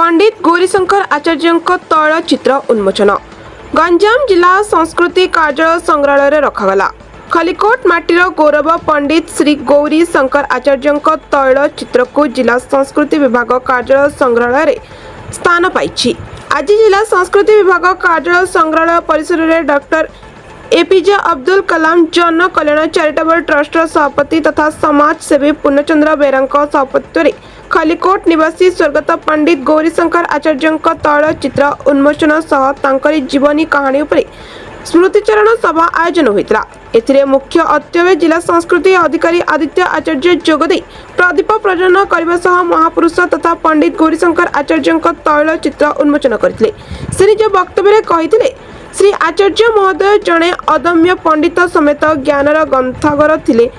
पंडित गौरीशंकर आचार्य तैल चित्र उन्मोचन गंजाम जिला संस्कृति कार्यालय संग्रहालय रखागला। खलिकोट माटीर गौरव पंडित श्री गौरी शंकर आचार्य तैल चित्र को जिला संस्कृति विभाग कार्यालय संग्रहालय स्थान पाई। आज जिला संस्कृति विभाग कार्यालय संग्रहालय परिसर में डॉक्टर एपीजे अब्दुल कलाम जन कल्याण चैरिटेबल ट्रस्ट सभापति तथा समाजसेवी पूर्णचंद्र बेरा सभापति खलिकोट निवासी स्वर्गत पंडित गौरीशंकर आचार्य तैल चित्र उन्मोचन सह तांकरी जीवनी कहानी उपरे स्मृतिचारण सभा आयोजन होता। एथिरे मुख्य अतिथि जिला संस्कृति अधिकारी आदित्य आचार्य जोगदे प्रदीप प्रज्वलन करने सह महापुरुष तथा पंडित गौरीशंकर आचार्य तैल चित्र उन्मोचन करथिले। से निज वक्तव्य कहिथिले श्री आचार्य महोदय जड़े अदम्य पंडित समेत ज्ञानर ग्रंथागर थिले।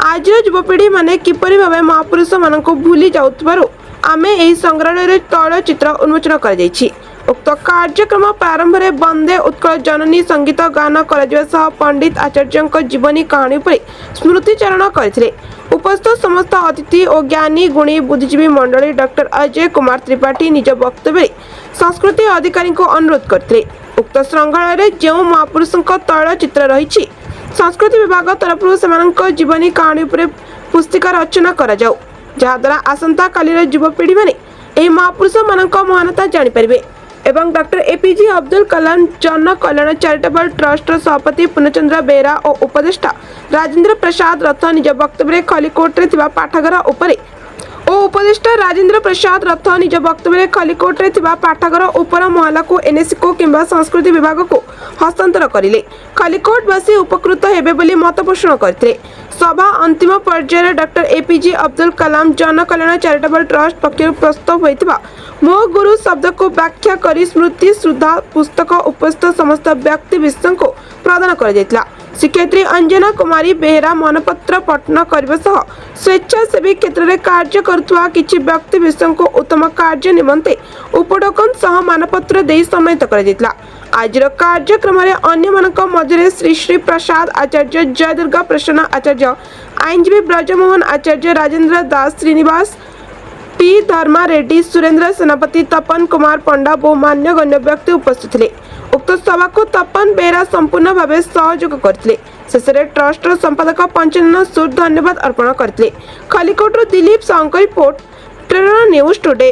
आज युवपीढ़ी माने किपरि भावे महापुरुष मानक भूली जाउथबारु आमे एही संग्रहालय तैल चित्र उन्मोचन कर जायछि। उक्त कार्यक्रम प्रारंभ में वंदे उत्कल जननी संगीत गान कर पंडित आचार्य जीवनी कहानी उपरे स्मृतिचारण करथिले। उपस्थित समस्त अतिथि और ज्ञानी गुणी बुद्धिजीवी मंडली डॉक्टर अजय कुमार त्रिपाठी निज वक्तव्य संस्कृति अधिकारी को अनुरोध करथिले। उक्त संग्रहालय जो महापुरुष तैल चित्र रही संस्कृति विभाग तरफ से जीवनी कहानी उपरे पुस्तिका रचना करा जाऊ, जहाद्वारा आसंता कालीर युवपीढ़ी माने एही महापुरुष मानक महानता जानि परिबे। एवं डॉक्टर एपीजे अब्दुल कलाम जन कल्याण चैरिटेबल ट्रस्ट सभापति पूर्णचंद्र बेरा और उपदेष्टा राजेंद्र प्रसाद रथ निज वक्तव्य खलिकोट पाठागार उपरे उपदेष्टा राजेंद्र प्रसाद रथ निज वक्तव्य खलिकोट पाठागार उपर महला को एनएससी किंबा संस्कृति विभाग को हस्तांतर करिले। खलिकोटवासी उपकृत हेबे बोली मत पोषण करथिले। सभा अंतिम पर्यायर डॉक्टर एपीजे अब्दुल कलाम जन कल्याण चैरिटेबल ट्रस्ट पक्षर प्रस्तुत होइतिबा मो गुरु शब्द को व्याख्या करी स्मृति श्रद्धा पुस्तक उपस्थित समस्त व्यक्ति विशेष को प्रदान कर जायतिला। शिक्षयित्री अंजना कुमारी बेहरा मनपत्र पठन करने सह स्वेच्छासेवी क्षेत्र में कार्य करुवा किछि व्यक्ति विशेष को उत्तम कार्य निमंते उपटोकन सह मानपत्र दे सम्मानित कर जायतिला। आज कार्यक्रम में अन्य मानक मध्य श्री श्री प्रसाद आचार्य, जय दुर्गा प्रसन्न आचार्य, आईनजीवी ब्रजमोहन आचार्य, राजेंद्र दास, श्रीनिवास पी धर्मा रेड्डी, सुरेंद्र सेनापति, तपन कुमार पंडा बहु मान्य गण्य व्यक्ति उपस्थित थे। उक्त सभा को तपन बेरा संपूर्ण भाव सहयोग करते। शेष में ट्रस्ट संपादक पंचानन सूद धन्यवाद अर्पण करते। खलिकोट दिलीप साहू रिपोर्ट, प्रेरणा न्यूज टुडे।